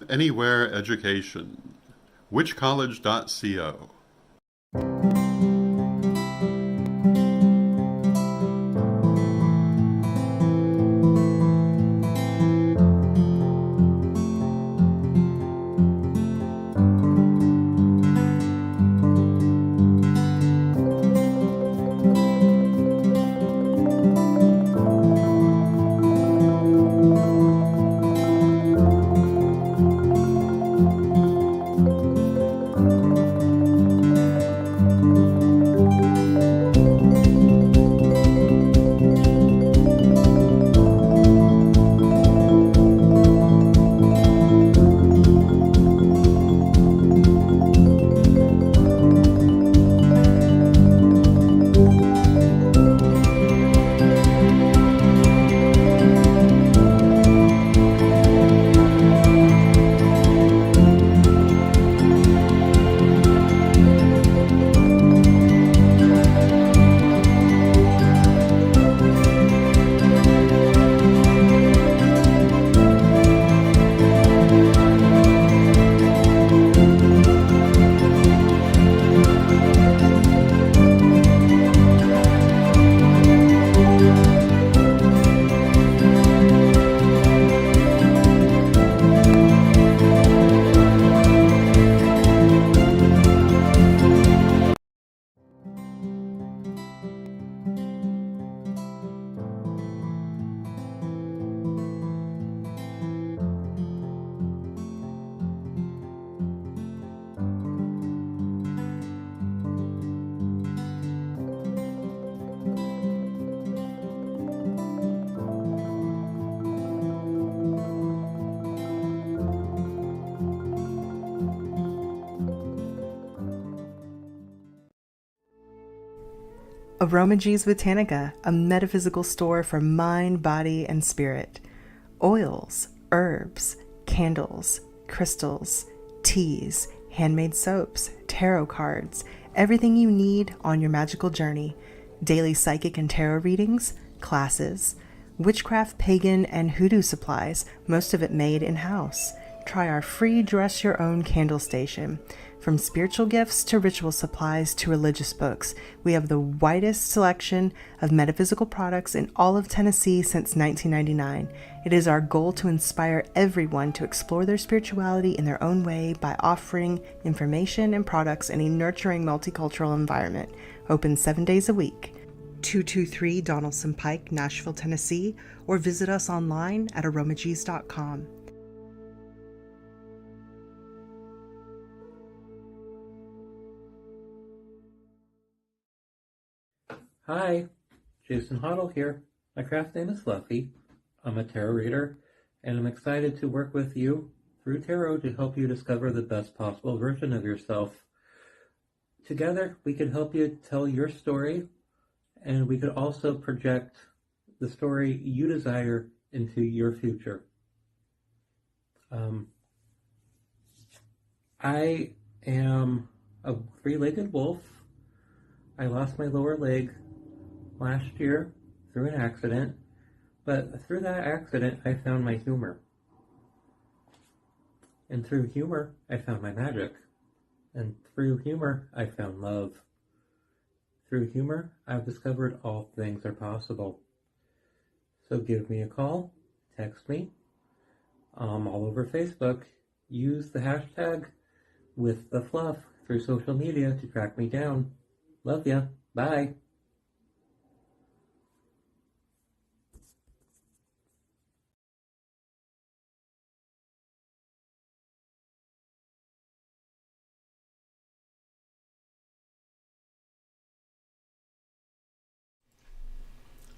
Anywhere Education. Witchcollege.co. Aromagees Botanica, a metaphysical store for mind, body, and spirit. Oils, herbs, candles, crystals, teas, handmade soaps, tarot cards, everything you need on your magical journey. Daily psychic and tarot readings, classes, witchcraft, pagan, and hoodoo supplies, most of it made in-house. Try our free Dress Your Own candle station. From spiritual gifts to ritual supplies to religious books, we have the widest selection of metaphysical products in all of Tennessee since 1999. It is our goal to inspire everyone to explore their spirituality in their own way by offering information and products in a nurturing multicultural environment. Open 7 days a week. 223 Donaldson Pike, Nashville, Tennessee, or visit us online at aromagees.com. Hi, Jason Hoddle here. My craft name is Fluffy. I'm a tarot reader, and I'm excited to work with you through tarot to help you discover the best possible version of yourself. Together, we can help you tell your story, and we could also project the story you desire into your future. I am a three-legged wolf. I lost my lower leg last year through an accident, but through that accident I found my humor. And through humor I found my magic. And through humor I found love. Through humor I've discovered all things are possible. So give me a call, text me, all over Facebook. Use the hashtag with the fluff through social media to track me down. Love ya. Bye.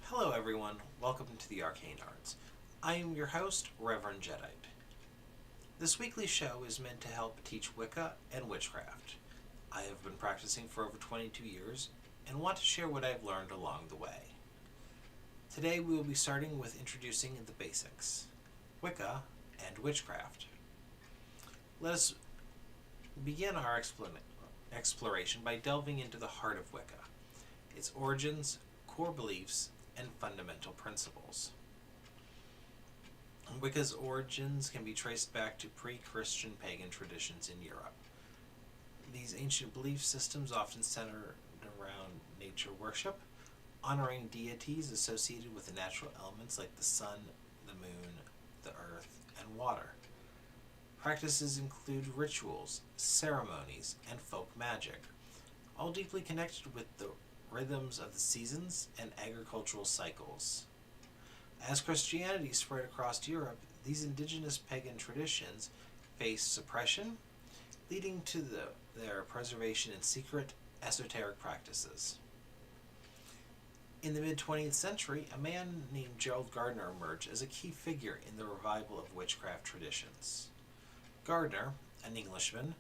Hello everyone, welcome to the Arcane Arts. I am your host, Reverend Jedite. This weekly show is meant to help teach Wicca and Witchcraft. I have been practicing for over 22 years and want to share what I've learned along the way. Today we will be starting with introducing the basics, Wicca and Witchcraft. Let us begin our exploration by delving into the heart of Wicca, its origins, core beliefs, and fundamental principles. Wicca's origins can be traced back to pre-Christian pagan traditions in Europe. These ancient belief systems often centered around nature worship, honoring deities associated with the natural elements like the sun, the moon, the earth, and water. Practices include rituals, ceremonies, and folk magic, all deeply connected with the rhythms of the seasons and agricultural cycles. As Christianity spread across Europe, these indigenous pagan traditions faced suppression, leading to their preservation in secret, esoteric practices. In the mid-20th century, a man named Gerald Gardner emerged as a key figure in the revival of witchcraft traditions. Gardner, an Englishman,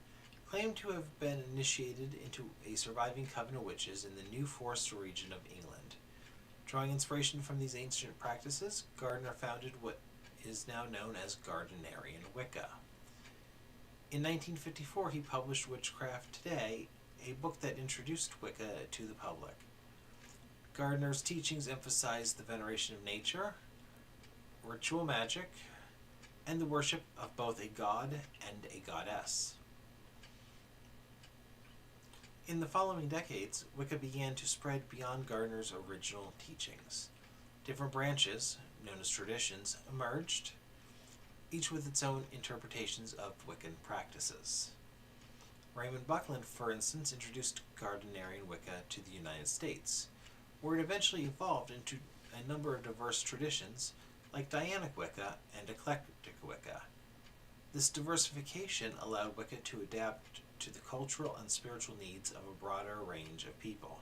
claimed to have been initiated into a surviving coven of witches in the New Forest region of England. Drawing inspiration from these ancient practices, Gardner founded what is now known as Gardnerian Wicca. In 1954, he published Witchcraft Today, a book that introduced Wicca to the public. Gardner's teachings emphasized the veneration of nature, ritual magic, and the worship of both a god and a goddess. In the following decades, Wicca began to spread beyond Gardner's original teachings. Different branches, known as traditions, emerged, each with its own interpretations of Wiccan practices. Raymond Buckland, for instance, introduced Gardnerian Wicca to the United States, where it eventually evolved into a number of diverse traditions like Dianic Wicca and Eclectic Wicca. This diversification allowed Wicca to adapt to the cultural and spiritual needs of a broader range of people.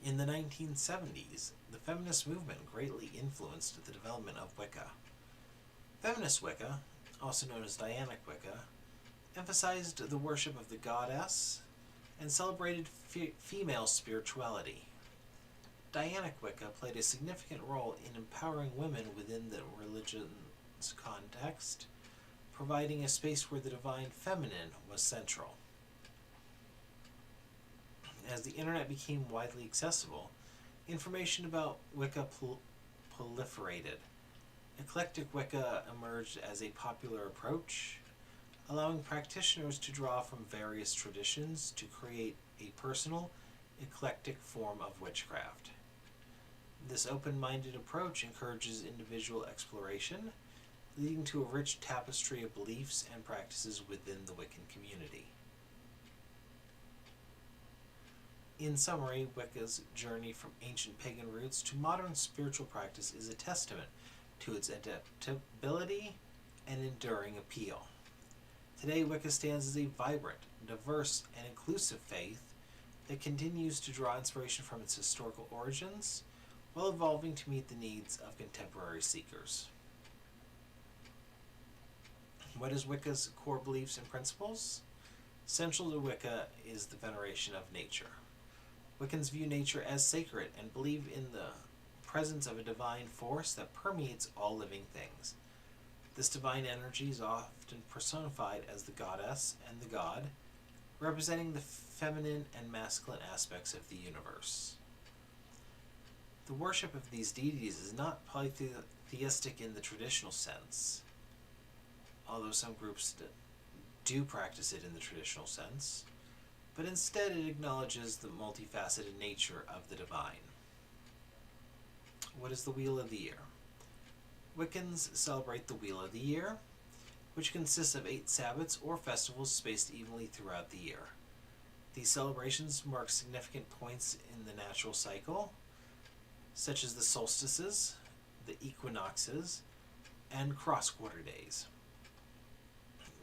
In the 1970s, the feminist movement greatly influenced the development of Wicca. Feminist Wicca, also known as Dianic Wicca, emphasized the worship of the goddess and celebrated female spirituality. Dianic Wicca played a significant role in empowering women within the religion's context, providing a space where the divine feminine was central. As the internet became widely accessible, information about Wicca proliferated. Eclectic Wicca emerged as a popular approach, allowing practitioners to draw from various traditions to create a personal, eclectic form of witchcraft. This open-minded approach encourages individual exploration, leading to a rich tapestry of beliefs and practices within the Wiccan community. In summary, Wicca's journey from ancient pagan roots to modern spiritual practice is a testament to its adaptability and enduring appeal. Today, Wicca stands as a vibrant, diverse, and inclusive faith that continues to draw inspiration from its historical origins while evolving to meet the needs of contemporary seekers. What is Wicca's core beliefs and principles? Central to Wicca is the veneration of nature. Wiccans view nature as sacred and believe in the presence of a divine force that permeates all living things. This divine energy is often personified as the goddess and the god, representing the feminine and masculine aspects of the universe. The worship of these deities is not polytheistic in the traditional sense, although some groups do practice it in the traditional sense, but instead it acknowledges the multifaceted nature of the divine. What is the Wheel of the Year? Wiccans celebrate the Wheel of the Year, which consists of 8 Sabbats or festivals spaced evenly throughout the year. These celebrations mark significant points in the natural cycle, such as the solstices, the equinoxes, and cross-quarter days.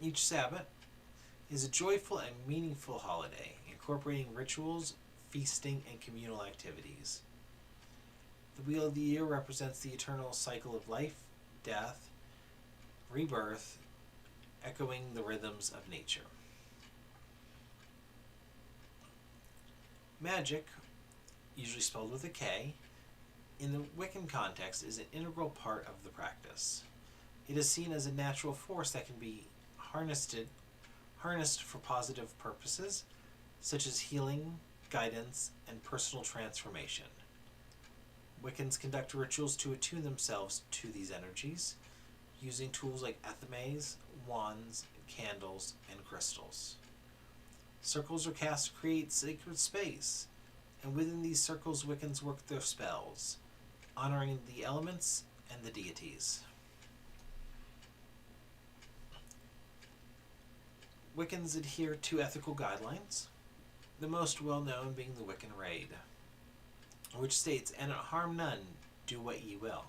Each Sabbat is a joyful and meaningful holiday, incorporating rituals, feasting, and communal activities. The Wheel of the Year represents the eternal cycle of life, death, rebirth, echoing the rhythms of nature. Magic, usually spelled with a K, in the Wiccan context is an integral part of the practice. It is seen as a natural force that can be harnessed for positive purposes, such as healing, guidance, and personal transformation. Wiccans conduct rituals to attune themselves to these energies, using tools like athames, wands, candles, and crystals. Circles are cast to create sacred space, and within these circles Wiccans work their spells, honoring the elements and the deities. Wiccans adhere to ethical guidelines, the most well-known being the Wiccan Raid, which states, "And harm none, do what ye will."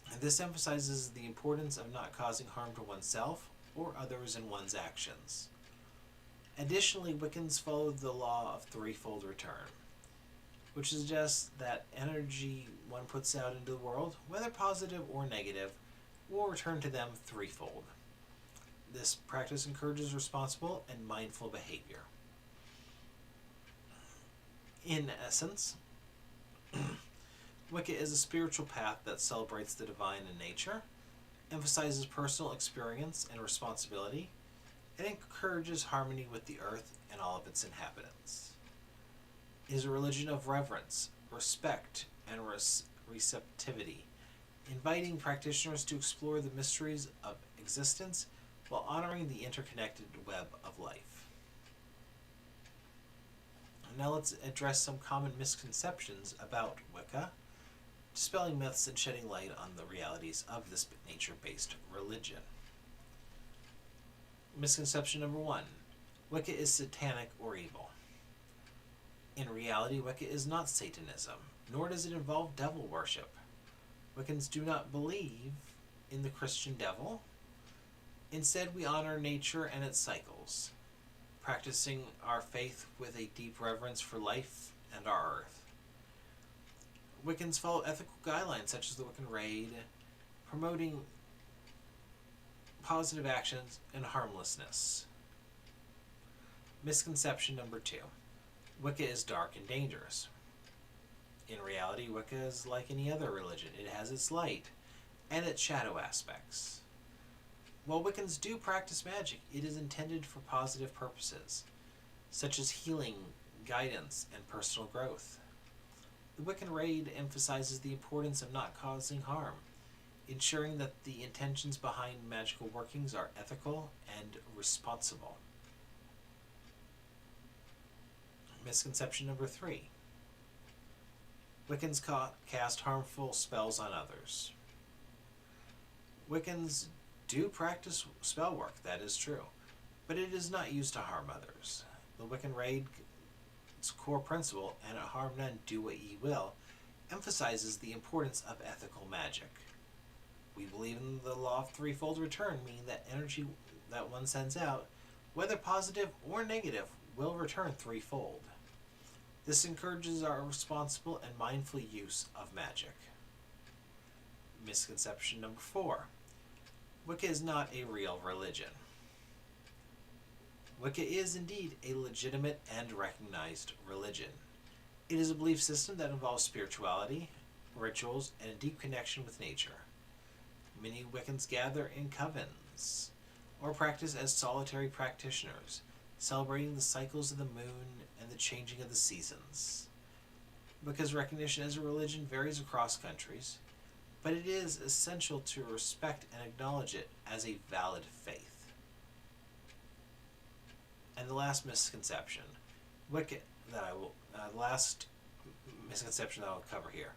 And this emphasizes the importance of not causing harm to oneself or others in one's actions. Additionally, Wiccans follow the law of threefold return, which suggests that energy one puts out into the world, whether positive or negative, will return to them threefold. This practice encourages responsible and mindful behavior. In essence, Wicca is a spiritual path that celebrates the divine in nature, emphasizes personal experience and responsibility, and encourages harmony with the earth and all of its inhabitants. It is a religion of reverence, respect, and receptivity, inviting practitioners to explore the mysteries of existence while honoring the interconnected web of life. Now let's address some common misconceptions about Wicca, dispelling myths and shedding light on the realities of this nature-based religion. Misconception number 1. Wicca is satanic or evil. In reality, Wicca is not Satanism, nor does it involve devil worship. Wiccans do not believe in the Christian devil. Instead, we honor nature and its cycles, practicing our faith with a deep reverence for life and our earth. Wiccans follow ethical guidelines such as the Wiccan Raid, promoting positive actions and harmlessness. Misconception number 2. Wicca is dark and dangerous. In reality, Wicca is like any other religion. It has its light and its shadow aspects. While Wiccans do practice magic, it is intended for positive purposes, such as healing, guidance, and personal growth. The Wiccan Raid emphasizes the importance of not causing harm, ensuring that the intentions behind magical workings are ethical and responsible. Misconception number 3. Wiccans cast harmful spells on others. Wiccans do practice spell work, that is true, but it is not used to harm others. The Wiccan Raid's core principle, "And harm none, do what ye will," emphasizes the importance of ethical magic. We believe in the law of threefold return, meaning that energy that one sends out, whether positive or negative, will return threefold. This encourages our responsible and mindful use of magic. Misconception number 4. Wicca is not a real religion. Wicca is indeed a legitimate and recognized religion. It is a belief system that involves spirituality, rituals, and a deep connection with nature. Many Wiccans gather in covens or practice as solitary practitioners, celebrating the cycles of the moon and the changing of the seasons. Wicca's recognition as a religion varies across countries, but it is essential to respect and acknowledge it as a valid faith. And the last misconception, last misconception that I'll cover here.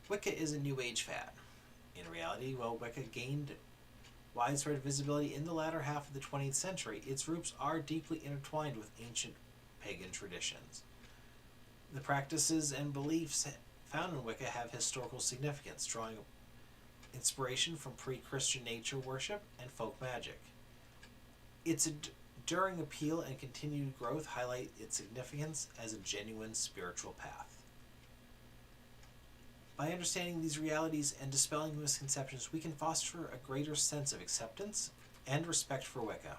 Wicca is a New Age fad. In reality, while Wicca gained widespread visibility in the latter half of the 20th century, its roots are deeply intertwined with ancient pagan traditions. The practices and beliefs found in Wicca have historical significance, drawing inspiration from pre-Christian nature worship and folk magic. Its enduring appeal and continued growth highlight its significance as a genuine spiritual path. By understanding these realities and dispelling misconceptions, we can foster a greater sense of acceptance and respect for Wicca,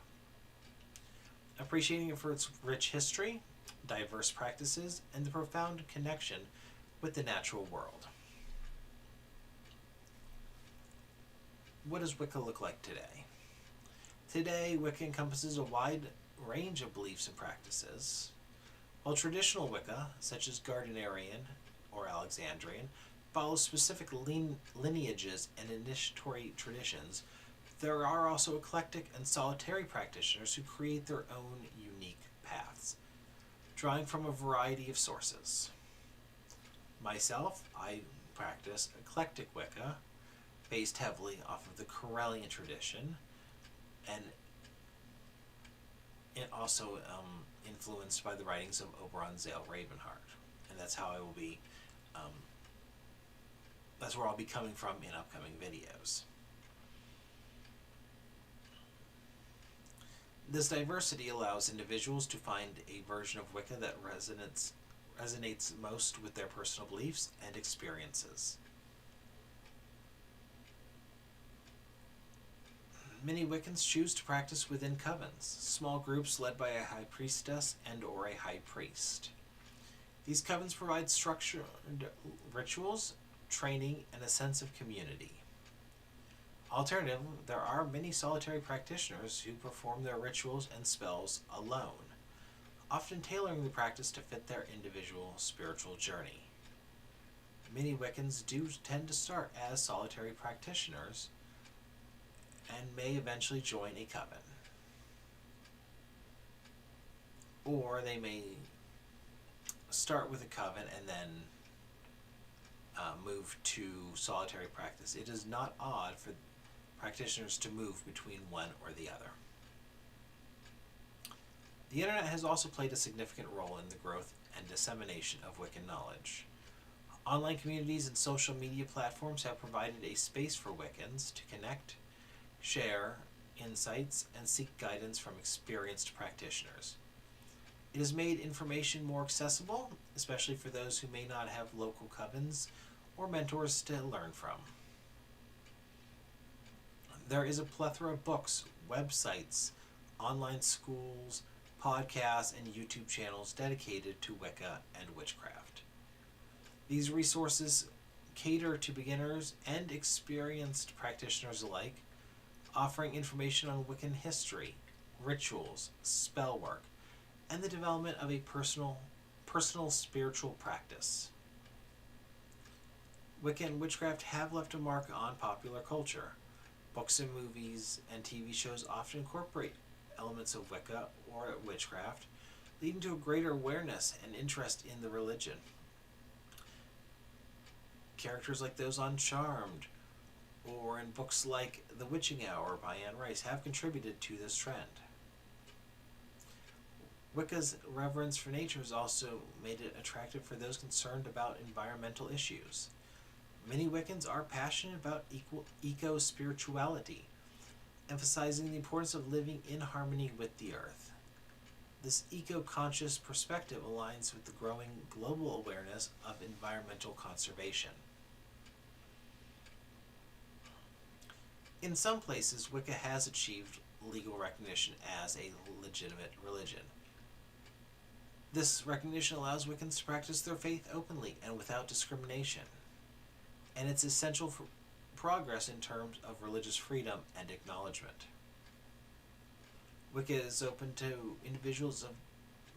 appreciating it for its rich history, diverse practices, and the profound connection with the natural world. What does Wicca look like today? Today, Wicca encompasses a wide range of beliefs and practices. While traditional Wicca, such as Gardnerian, or Alexandrian, follows specific lineages and initiatory traditions, there are also eclectic and solitary practitioners who create their own unique paths, drawing from a variety of sources. Myself, I practice eclectic Wicca, based heavily off of the Corellian tradition, and it also influenced by the writings of Oberon Zale Ravenheart, and that's how I will be. That's where I'll be coming from in upcoming videos. This diversity allows individuals to find a version of Wicca that resonates most with their personal beliefs and experiences. Many Wiccans choose to practice within covens, small groups led by a high priestess and or a high priest. These covens provide structured rituals, training, and a sense of community. Alternatively, there are many solitary practitioners who perform their rituals and spells alone, often tailoring the practice to fit their individual spiritual journey. Many Wiccans do tend to start as solitary practitioners and may eventually join a coven. Or they may start with a coven and then move to solitary practice. It is not odd for practitioners to move between one or the other. The internet has also played a significant role in the growth and dissemination of Wiccan knowledge. Online communities and social media platforms have provided a space for Wiccans to connect, share insights, and seek guidance from experienced practitioners. It has made information more accessible, especially for those who may not have local covens or mentors to learn from. There is a plethora of books, websites, online schools, podcasts, and YouTube channels dedicated to Wicca and witchcraft. These resources cater to beginners and experienced practitioners alike, offering information on Wiccan history, rituals, spell work, and the development of a personal spiritual practice. Wicca and witchcraft have left a mark on popular culture. Books and movies and TV shows often incorporate elements of Wicca or witchcraft, leading to a greater awareness and interest in the religion. Characters like those on Charmed, or in books like The Witching Hour by Anne Rice, have contributed to this trend. Wicca's reverence for nature has also made it attractive for those concerned about environmental issues. Many Wiccans are passionate about eco-spirituality, emphasizing the importance of living in harmony with the earth. This eco-conscious perspective aligns with the growing global awareness of environmental conservation. In some places, Wicca has achieved legal recognition as a legitimate religion. This recognition allows Wiccans to practice their faith openly and without discrimination, and it's essential for progress in terms of religious freedom and acknowledgement. Wicca is open to individuals of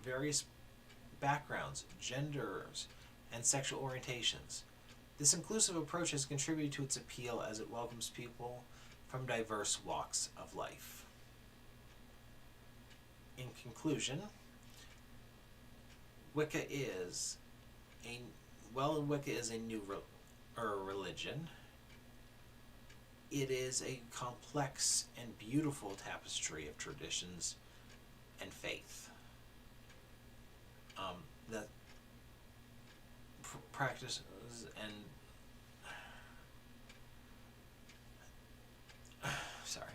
various backgrounds, genders, and sexual orientations. This inclusive approach has contributed to its appeal as it welcomes people from diverse walks of life. In conclusion, Wicca is a new religion. It is a complex and beautiful tapestry of traditions and faith that practices and sorry.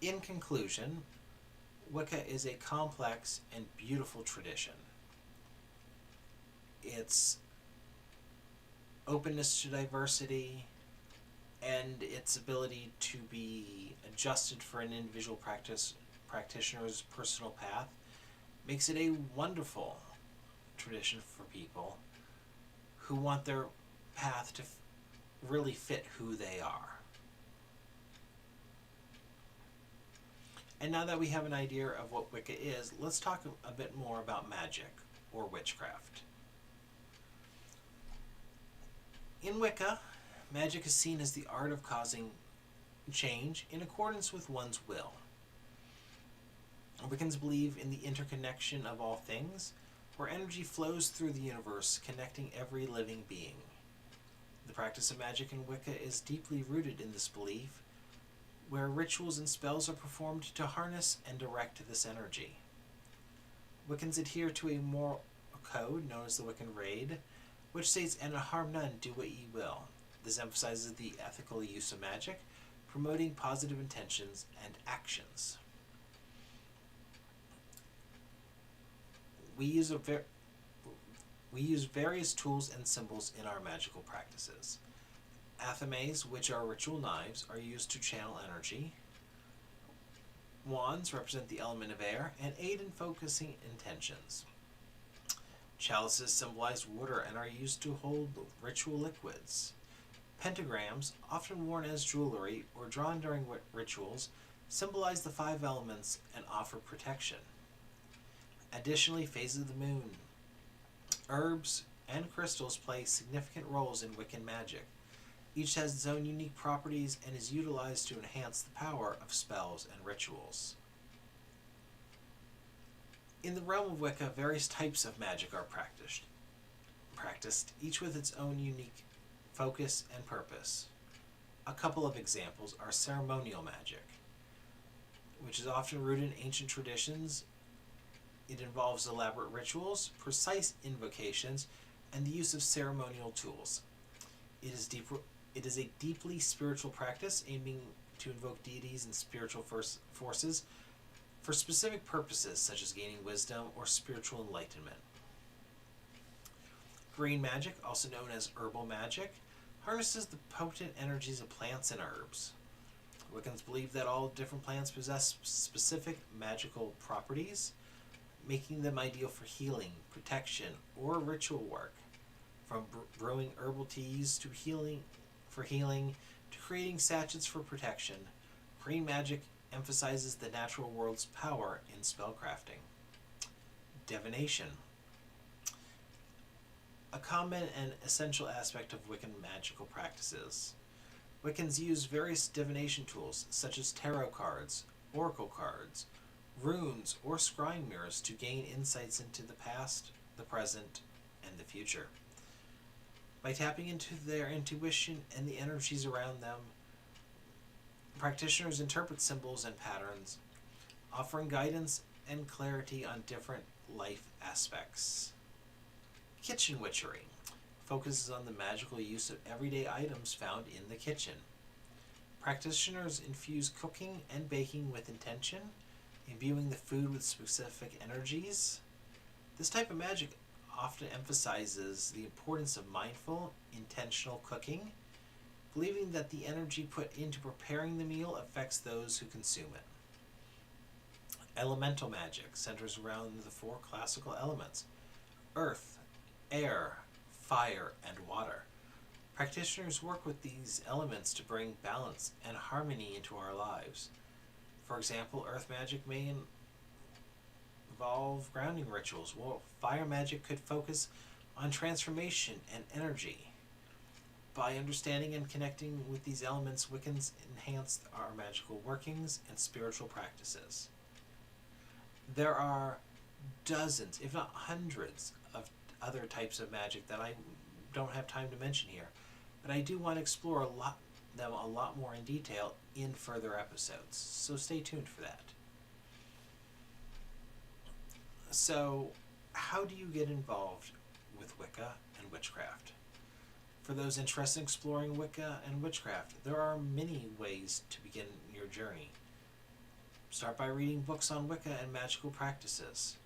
In conclusion, Wicca is a complex and beautiful tradition. Its openness to diversity and its ability to be adjusted for an individual practitioner's personal path makes it a wonderful tradition for people who want their path to really fit who they are. And now that we have an idea of what Wicca is, let's talk a bit more about magic, or witchcraft. In Wicca, magic is seen as the art of causing change in accordance with one's will. Wiccans believe in the interconnection of all things, where energy flows through the universe, connecting every living being. The practice of magic in Wicca is deeply rooted in this belief, where rituals and spells are performed to harness and direct this energy. Wiccans adhere to a moral code known as the Wiccan Raid, which states, "And harm none, do what ye will." This emphasizes the ethical use of magic, promoting positive intentions and actions. We use various tools and symbols in our magical practices. Athames, which are ritual knives, are used to channel energy. Wands represent the element of air and aid in focusing intentions. Chalices symbolize water and are used to hold ritual liquids. Pentagrams, often worn as jewelry or drawn during rituals, symbolize the 5 elements and offer protection. Additionally, phases of the moon, herbs, and crystals play significant roles in Wiccan magic. Each has its own unique properties and is utilized to enhance the power of spells and rituals. In the realm of Wicca, various types of magic are practiced, each with its own unique focus and purpose. A couple of examples are ceremonial magic, which is often rooted in ancient traditions. It involves elaborate rituals, precise invocations, and the use of ceremonial tools. It is a deeply spiritual practice aiming to invoke deities and spiritual forces for specific purposes such as gaining wisdom or spiritual enlightenment. Green magic, also known as herbal magic, harnesses the potent energies of plants and herbs. Wiccans believe that all different plants possess specific magical properties, making them ideal for healing, protection, or ritual work. From brewing herbal teas to healing to creating sachets for protection, green magic emphasizes the natural world's power in spellcrafting. Divination, a common and essential aspect of Wiccan magical practices. Wiccans use various divination tools such as tarot cards, oracle cards, runes, or scrying mirrors to gain insights into the past, the present, and the future. By tapping into their intuition and the energies around them, practitioners interpret symbols and patterns, offering guidance and clarity on different life aspects. Kitchen witchery focuses on the magical use of everyday items found in the kitchen. Practitioners infuse cooking and baking with intention, imbuing the food with specific energies. This type of magic often emphasizes the importance of mindful, intentional cooking, believing that the energy put into preparing the meal affects those who consume it. Elemental magic centers around the 4 classical elements: earth, air, fire, and water. Practitioners work with these elements to bring balance and harmony into our lives. For example, earth magic may involve grounding rituals, while fire magic could focus on transformation and energy. By understanding and connecting with these elements, Wiccans enhance our magical workings and spiritual practices. There are dozens, if not hundreds, of other types of magic that I don't have time to mention here, but I do want to explore them a lot more in detail in further episodes, so stay tuned for that. So, how do you get involved with Wicca and witchcraft? For those interested in exploring Wicca and witchcraft, there are many ways to begin your journey. Start by reading books on Wicca and magical practices.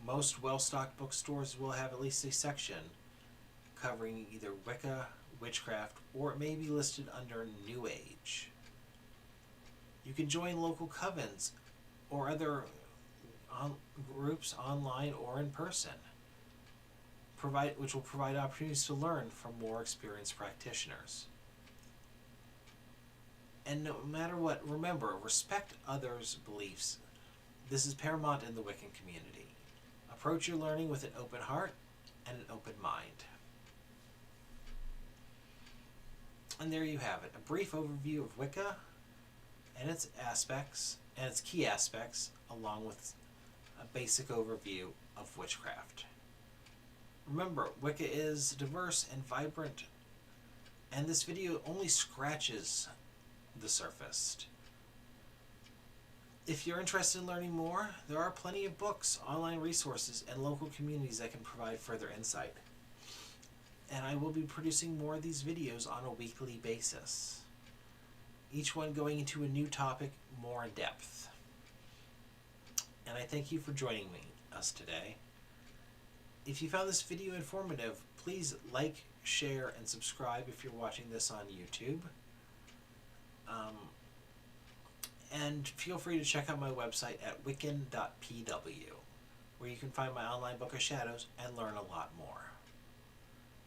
Most well-stocked bookstores will have at least a section covering either Wicca, witchcraft, or it may be listed under New Age. You can join local covens or other groups online or in person, which will provide opportunities to learn from more experienced practitioners. And no matter what, remember, respect others' beliefs. This is paramount in the Wiccan community. Approach your learning with an open heart and an open mind. And there you have it, a brief overview of Wicca and its aspects, and its key aspects, along with a basic overview of witchcraft. Remember, Wicca is diverse and vibrant, and this video only scratches the surface. If you're interested in learning more, there are plenty of books, online resources, and local communities that can provide further insight. And I will be producing more of these videos on a weekly basis, each one going into a new topic more in depth. And I thank you for joining us today. If you found this video informative, please like, share, and subscribe if you're watching this on YouTube. And feel free to check out my website at wiccan.pw, where you can find my online book of shadows and learn a lot more.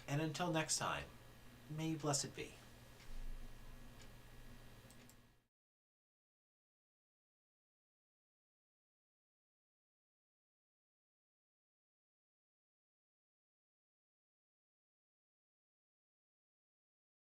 And until next time, may you blessed be.